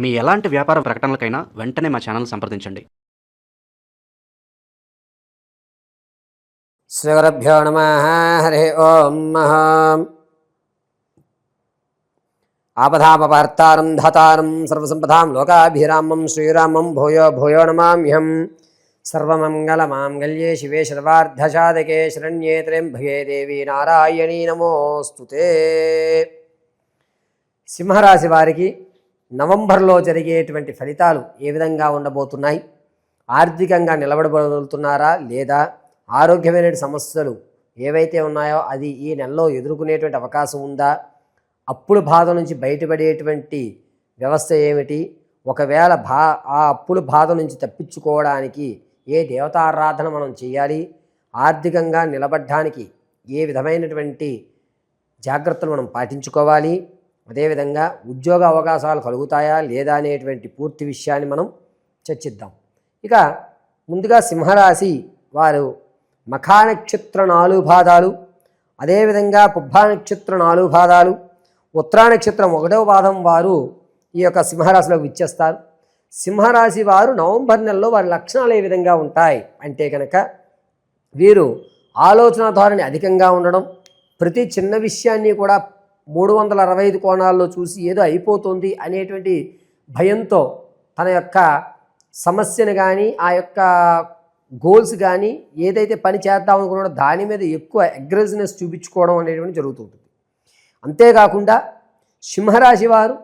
మీ ఎలాంటి వ్యాపార ప్రకటనలకైనా వెంటనే మా ఛానల్ సంప్రదించండి. శ్రీగురుభ్యో నమః. హరి ఓం. ఆపదామపహర్తారం ధాతారం సర్వసంపదాం లోకాభిరామం శ్రీరామం భూయో భూయో నమామ్యహం. సర్వమంగళమాంగళ్యే శివే సర్వార్ధసాధకే శరణ్యే త్ర్యంబకే దేవి నారాయణీ నమోస్తుతే. సింహరాశి వారికి నవంబర్లో జరిగేటువంటి ఫలితాలు ఏ విధంగా ఉండబోతున్నాయి? ఆర్థికంగా నిలబడబోతున్నారా లేదా ఆరోగ్యమైన సమస్యలు ఏవైతే ఉన్నాయో అది ఈ నెలలో ఎదుర్కొనేటువంటి అవకాశం ఉందా? అప్పుల బాధ నుంచి బయటపడేటువంటి వ్యవస్థ ఏమిటి? ఒకవేళ ఆ అప్పుల బాధ నుంచి తప్పించుకోవడానికి ఏ దేవతారాధన మనం చేయాలి? ఆర్థికంగా నిలబడడానికి ఏ విధమైనటువంటి జాగ్రత్తలు మనం పాటించుకోవాలి? అదేవిధంగా ఉద్యోగ అవకాశాలు కలుగుతాయా లేదా అనేటువంటి పూర్తి విషయాన్ని మనం చర్చిద్దాం. ఇక ముందుగా సింహరాశి వారు మఖా నక్షత్ర 4 పాదాలు, అదేవిధంగా పుబ్బా నక్షత్ర 4 పాదాలు, ఉత్తరా నక్షత్రం 1వ పాదం వారు ఈ యొక్క సింహరాశిలోకి విచ్చేస్తారు. సింహరాశి వారు నవంబర్ నెలలో వారి లక్షణాలు ఏ విధంగా ఉంటాయి అంటే కనుక వీరు ఆలోచన ధోరణి అధికంగా ఉండడం, ప్రతి చిన్న విషయాన్ని కూడా 365 కోణాల్లో చూసి ఏదో అయిపోతుంది అనేటువంటి భయంతో తన యొక్క సమస్యను కానీ ఆ యొక్క గోల్స్ కానీ ఏదైతే పని చేద్దాం అనుకున్నాడో దాని మీద ఎక్కువ అగ్రెసివ్నెస్ చూపించుకోవడం అనేటువంటి జరుగుతుంటుంది. అంతేకాకుండా సింహరాశి వారు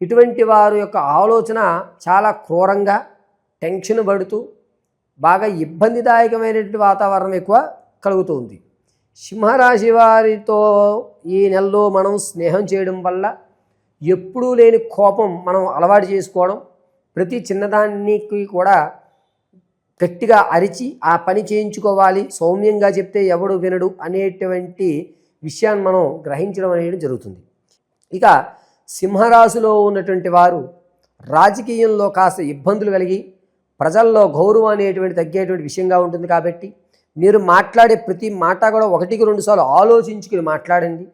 ఇటువంటి వారు యొక్క ఆలోచన చాలా క్రూరంగా టెన్షన్ పడుతూ బాగా ఇబ్బందిదాయకమైనటువంటి వాతావరణం ఎక్కువ కలుగుతుంది. సింహరాశి వారితో ఈ నెలలో మనం స్నేహం చేయడం వల్ల ఎప్పుడూ లేని కోపం మనం అలవాటు చేసుకోవడం, ప్రతి చిన్నదానికి కూడా గట్టిగా అరిచి ఆ పని చేయించుకోవాలి, సౌమ్యంగా చెప్తే ఎవడు వినడు అనేటువంటి విషయాన్ని మనం గ్రహించడం అనేది జరుగుతుంది. ఇక సింహరాశిలో ఉన్నటువంటి వారు రాజకీయంలో కాస్త ఇబ్బందులు కలిగి ప్రజల్లో గౌరవం అనేటువంటి తగ్గేటువంటి విషయంగా ఉంటుంది. కాబట్టి మీరు మాట్లాడే ప్రతి మాట కూడా 1-2 సార్లు ఆలోచించుకుని మాట్లాడండి.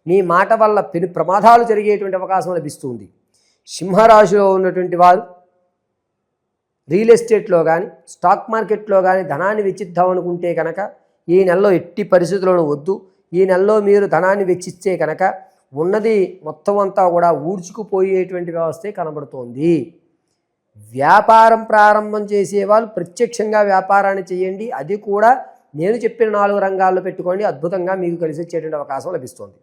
మీ మాట వల్ల పెను ప్రమాదాలు జరిగేటువంటి అవకాశం లభిస్తుంది. సింహరాశిలో ఉన్నటువంటి వారు రియల్ ఎస్టేట్లో కానీ స్టాక్ మార్కెట్లో కానీ ధనాన్ని వెచ్చిద్దాం అనుకుంటే కనుక ఈ నెలలో ఎట్టి పరిస్థితుల్లోనూ వద్దు. ఈ నెలలో మీరు ధనాన్ని వెచ్చిస్తే కనుక ఉన్నది మొత్తం అంతా కూడా ఊడ్చుకుపోయేటువంటి వ్యవస్థే కనబడుతోంది. వ్యాపారం ప్రారంభం చేసేవాళ్ళు ప్రత్యక్షంగా వ్యాపారాన్ని చేయండి. అది కూడా నేను చెప్పిన 4 రంగాల్లో పెట్టుకోండి. అద్భుతంగా మీకు కలిసి వచ్చేటువంటి అవకాశం లభిస్తుంది.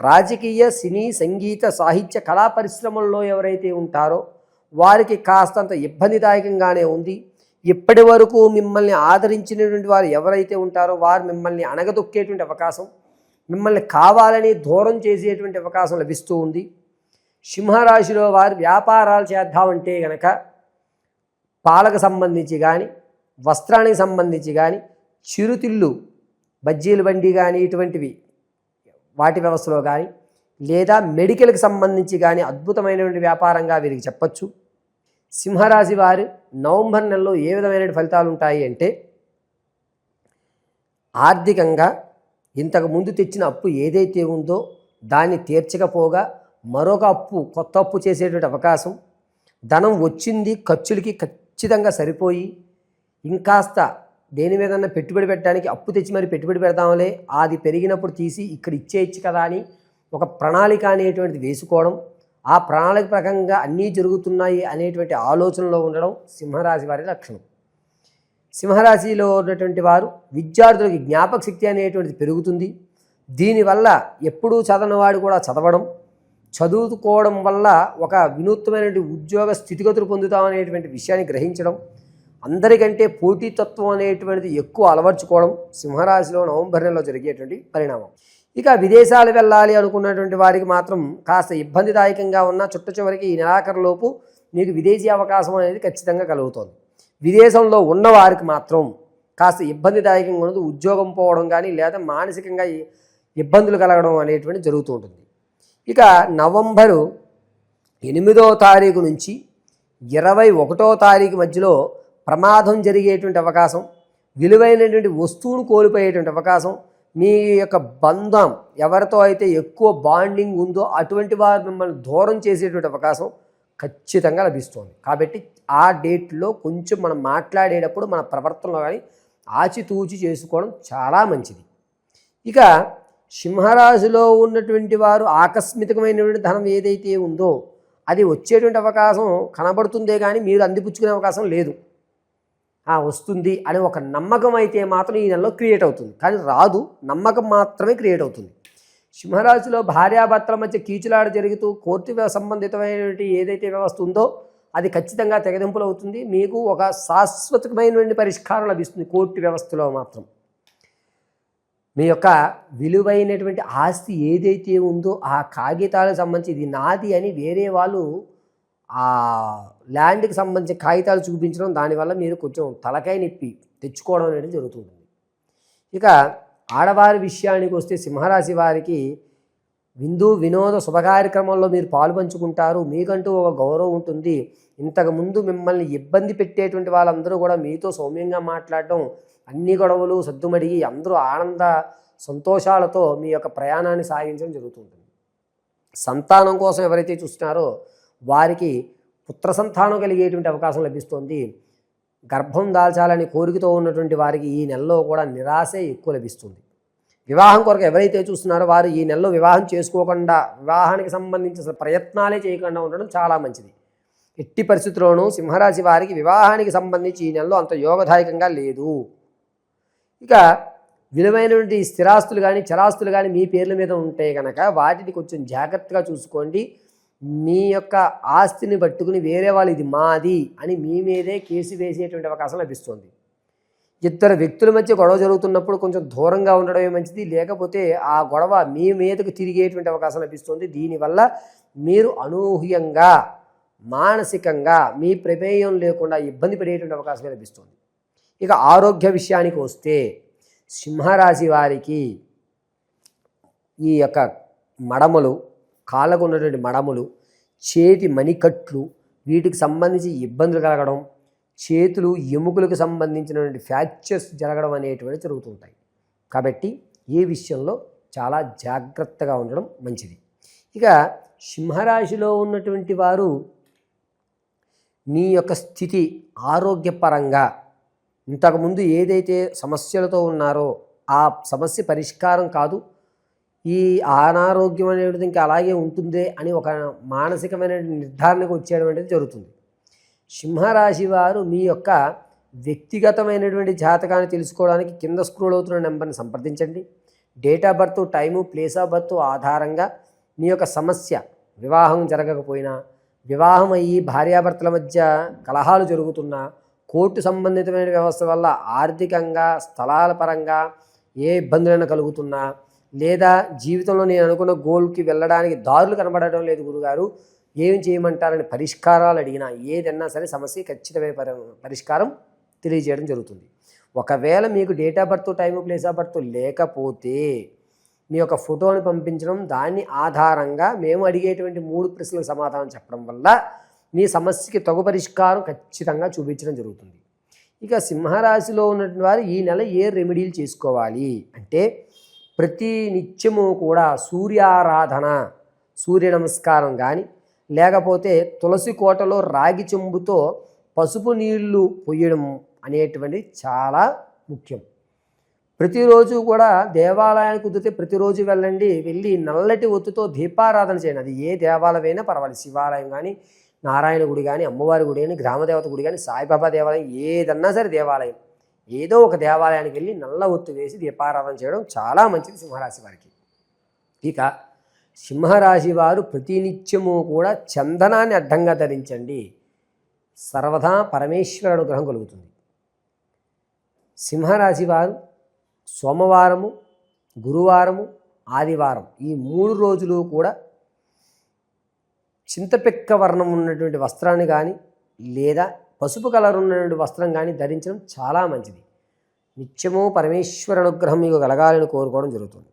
రాజకీయ, సినీ, సంగీత, సాహిత్య, కళా పరిశ్రమల్లో ఎవరైతే ఉంటారో వారికి కాస్తంత ఇబ్బందిదాయకంగానే ఉంది. ఇప్పటి వరకు మిమ్మల్ని ఆదరించినటువంటి వారు ఎవరైతే ఉంటారో వారు మిమ్మల్ని అణగదొక్కేటువంటి అవకాశం, మిమ్మల్ని కావాలని దూరం చేసేటువంటి అవకాశం లభిస్తూ ఉంది. సింహరాశిలో వారు వ్యాపారాలు చేద్దామంటే కనుక పాలకు సంబంధించి కానీ వస్త్రానికి సంబంధించి కానీ చిరుతిళ్ళు బజ్జీలు బండి కానీ ఇటువంటివి వాటి వ్యవస్థలో కానీ లేదా మెడికల్కి సంబంధించి కానీ అద్భుతమైనటువంటి వ్యాపారంగా వీరికి చెప్పచ్చు. సింహరాశి వారు నవంబర్ నెలలో ఏ విధమైన ఫలితాలు ఉంటాయి అంటే ఆర్థికంగా ఇంతకు ముందు తెచ్చిన అప్పు ఏదైతే ఉందో దాన్ని తీర్చకపోగా మరొక అప్పు, కొత్త అప్పు చేసేటువంటి అవకాశం, ధనం వచ్చింది ఖర్చులకి ఖచ్చితంగా సరిపోయి ఇంకాస్త దేని మీదన్నా పెట్టుబడి పెట్టడానికి అప్పు తెచ్చి మరి పెట్టుబడి పెడదాంలే, అది పెరిగినప్పుడు తీసి ఇక్కడ ఇచ్చేయచ్చు కదా అని ఒక ప్రణాళిక అనేటువంటిది వేసుకోవడం, ఆ ప్రణాళిక ప్రకారంగా అన్నీ జరుగుతున్నాయి అనేటువంటి ఆలోచనలో ఉండడం సింహరాశి వారి లక్షణం. సింహరాశిలో ఉన్నటువంటి వారు విద్యార్థులకి జ్ఞాపక శక్తి అనేటువంటిది పెరుగుతుంది. దీనివల్ల ఎప్పుడూ చదవనివాడు కూడా చదవడం, చదువుకోవడం వల్ల ఒక వినూత్నమైనటువంటి ఉద్యోగ స్థితిగతులు పొందుతామనేటువంటి విషయాన్ని గ్రహించడం, అందరికంటే పోటీతత్వం అనేటువంటిది ఎక్కువ అలవర్చుకోవడం సింహరాశిలో నవంబర్ నెలలో జరిగేటువంటి పరిణామం. ఇక విదేశాలు వెళ్ళాలి అనుకున్నటువంటి వారికి మాత్రం కాస్త ఇబ్బందిదాయకంగా ఉన్న చివరికి ఈ నెలాఖరులోపు మీకు విదేశీ అవకాశం అనేది ఖచ్చితంగా కలుగుతుంది. విదేశంలో ఉన్నవారికి మాత్రం కాస్త ఇబ్బందిదాయకంగా ఉన్నది ఉద్యోగం పోవడం కానీ లేదా మానసికంగా ఇబ్బందులు కలగడం అనేటువంటి జరుగుతూ ఉంటుంది. ఇక నవంబరు 8వ తారీఖు నుంచి 21వ తారీఖు మధ్యలో ప్రమాదం జరిగేటువంటి అవకాశం, విలువైనటువంటి వస్తువును కోల్పోయేటువంటి అవకాశం, మీ యొక్క బంధం ఎవరితో అయితే ఎక్కువ బాండింగ్ ఉందో అటువంటి వారు మిమ్మల్ని దూరం చేసేటువంటి అవకాశం, ఖచ్చితంగా లభిస్తుంది. కాబట్టి ఆ డేట్లో కొంచెం మనం మాట్లాడేటప్పుడు మన ప్రవర్తనలో కానీ ఆచితూచి చేసుకోవడం చాలా మంచిది. ఇక సింహరాశిలో ఉన్నటువంటి వారు ఆకస్మికమైనటువంటి ధనం ఏదైతే ఉందో అది వచ్చేటువంటి అవకాశం కనబడుతుందే కానీ మీరు అందిపుచ్చుకునే అవకాశం లేదు. వస్తుంది అనే ఒక నమ్మకం అయితే మాత్రం ఈ నెలలో క్రియేట్ అవుతుంది, కానీ రాదు, నమ్మకం మాత్రమే క్రియేట్ అవుతుంది. సింహరాశిలో భార్యాభర్తల మధ్య కీచులాట జరుగుతూ కోర్టు సంబంధితమైనటువంటి ఏదైతే వ్యవస్థ ఉందో అది ఖచ్చితంగా తెగదింపులు అవుతుంది. మీకు ఒక శాశ్వతమైనటువంటి పరిష్కారం లభిస్తుంది. కోర్టు వ్యవస్థలో మాత్రం మీ యొక్క విలువైనటువంటి ఆస్తి ఏదైతే ఉందో ఆ కాగితాలకు సంబంధించి ఇది నాది అని వేరే వాళ్ళు ఆ ల్యాండ్కి సంబంధించిన కాగితాలు చూపించడం, దానివల్ల మీరు కొంచెం తలకాయ నొప్పి తెచ్చుకోవడం అనేది జరుగుతుంది. ఇక ఆడవారి విషయానికి వస్తే సింహరాశి వారికి విందు వినోద శుభకార్యక్రమంలో మీరు పాలు పంచుకుంటారు. మీకంటూ ఒక గౌరవం ఉంటుంది. ఇంతకుముందు మిమ్మల్ని ఇబ్బంది పెట్టేటువంటి వాళ్ళందరూ కూడా మీతో సౌమ్యంగా మాట్లాడటం, అన్ని గొడవలు సద్దుమడిగి అందరూ ఆనంద సంతోషాలతో మీ యొక్క ప్రయాణాన్ని సాగించడం జరుగుతుంటుంది. సంతానం కోసం ఎవరైతే చూస్తున్నారో వారికి పుత్ర సంతానం కలిగేటువంటి అవకాశం లభిస్తుంది. గర్భం దాల్చాలని కోరికతో ఉన్నటువంటి వారికి ఈ నెలలో కూడా నిరాశే ఎక్కువ లభిస్తుంది. వివాహం కొరకు ఎవరైతే చూస్తున్నారో వారు ఈ నెలలో వివాహం చేసుకోకుండా, వివాహానికి సంబంధించిన ప్రయత్నాలే చేయకుండా ఉండడం చాలా మంచిది. ఎట్టి పరిస్థితుల్లోనూ సింహరాశి వారికి వివాహానికి సంబంధించి ఈ నెలలో అంత యోగదాయకంగా లేదు. ఇక విలువైనటువంటి స్థిరాస్తులు కానీ చరాస్తులు కానీ మీ పేర్ల మీద ఉంటే కనుక వాటిని కొంచెం జాగ్రత్తగా చూసుకోండి. మీ యొక్క ఆస్తిని పట్టుకుని వేరే వాళ్ళు ఇది మాది అని మీ మీదే కేసు వేసేటువంటి అవకాశం లభిస్తుంది. ఇద్దరు వ్యక్తుల మధ్య గొడవ జరుగుతున్నప్పుడు కొంచెం దూరంగా ఉండడమే మంచిది, లేకపోతే ఆ గొడవ మీ మీదకు తిరిగేటువంటి అవకాశం లభిస్తుంది. దీనివల్ల మీరు అనూహ్యంగా మానసికంగా మీ ప్రమేయం లేకుండా ఇబ్బంది పడేటువంటి అవకాశం లభిస్తుంది. ఇక ఆరోగ్య విషయానికి వస్తే సింహరాశి వారికి ఈ యొక్క మడమలు, కాళ్ళకు ఉన్నటువంటి మడములు, చేతి మణికట్లు, వీటికి సంబంధించి ఇబ్బందులు కలగడం, చేతులు ఎముకలకు సంబంధించినటువంటి ఫ్రాక్చర్స్ జరగడం అనేటువంటి జరుగుతుంటాయి. కాబట్టి ఈ విషయంలో చాలా జాగ్రత్తగా ఉండడం మంచిది. ఇక సింహరాశిలో ఉన్నటువంటి వారు మీ యొక్క స్థితి ఆరోగ్యపరంగా ఇంతకుముందు ఏదైతే సమస్యలతో ఉన్నారో ఆ సమస్య పరిష్కారం కాదు, ఈ అనారోగ్యం అనేది ఇంకా అలాగే ఉంటుందే అని ఒక మానసికమైన నిర్ధారణకు వచ్చేయడం అనేది జరుగుతుంది. సింహరాశి వారు మీ యొక్క వ్యక్తిగతమైనటువంటి జాతకాన్ని తెలుసుకోవడానికి కింద స్క్రోల్ అవుతున్న నెంబర్ని సంప్రదించండి. Date of birth, time, place of birth ఆధారంగా మీ యొక్క సమస్య, వివాహం జరగకపోయినా, వివాహం అయ్యి భార్యాభర్తల మధ్య కలహాలు జరుగుతున్నా, కోర్టు సంబంధితమైన వ్యవస్థ వల్ల ఆర్థికంగా స్థలాల పరంగా ఏ ఇబ్బందులైనా కలుగుతున్నా, లేదా జీవితంలో నేను అనుకున్న గోల్కి వెళ్ళడానికి దారులు కనబడటం లేదు గురుగారు, ఏం చేయమంటారని పరిష్కారాలు అడిగినా ఏదన్నా సరే సమస్య ఖచ్చితమైన పరిష్కారం తెలియజేయడం జరుగుతుంది. ఒకవేళ మీకు date of birth, time, place of birth లేకపోతే మీ యొక్క ఫోటోని పంపించడం, దాన్ని ఆధారంగా మేము అడిగేటువంటి 3 ప్రశ్నలకు సమాధానం చెప్పడం వల్ల మీ సమస్యకి తగు పరిష్కారం ఖచ్చితంగా చూపించడం జరుగుతుంది. ఇక సింహరాశిలో ఉన్నటువంటి వారు ఈ నెల ఏ రెమెడీలు చేసుకోవాలి అంటే, ప్రతి నిత్యము కూడా సూర్యారాధన, సూర్య నమస్కారం కానీ, లేకపోతే తులసి కోటలో రాగి చెంబుతో పసుపు నీళ్లు పొయ్యడం అనేటువంటిది చాలా ముఖ్యం. ప్రతిరోజు కూడా దేవాలయానికి కుదిరితే ప్రతిరోజు వెళ్ళి నల్లటి ఒత్తుతో దీపారాధన చేయండి. అది ఏ దేవాలయమైనా పర్వాలేదు, శివాలయం కానీ, నారాయణ గుడి కానీ, అమ్మవారి గుడి కానీ, గ్రామదేవత గుడి కానీ, సాయిబాబా దేవాలయం, ఏదన్నా సరే దేవాలయం, ఏదో ఒక దేవాలయానికి వెళ్ళి నల్ల ఒత్తు వేసి దీపారాధన చేయడం చాలా మంచిది సింహరాశి వారికి. ఇక సింహరాశి వారు ప్రతినిత్యము కూడా చందనాన్ని అడ్డంగా ధరించండి. సర్వదా పరమేశ్వర అనుగ్రహం కలుగుతుంది. సింహరాశి వారు సోమవారము, గురువారము, ఆదివారం ఈ 3 రోజులు కూడా చింతపిక్క వర్ణం ఉన్నటువంటి వస్త్రాన్ని కానీ, లేదా పసుపు కలర్ ఉన్నటువంటి వస్త్రం కానీ ధరించడం చాలా మంచిది. నిత్యము పరమేశ్వర అనుగ్రహం మీకు కలగాలని కోరుకోవడం జరుగుతుంది.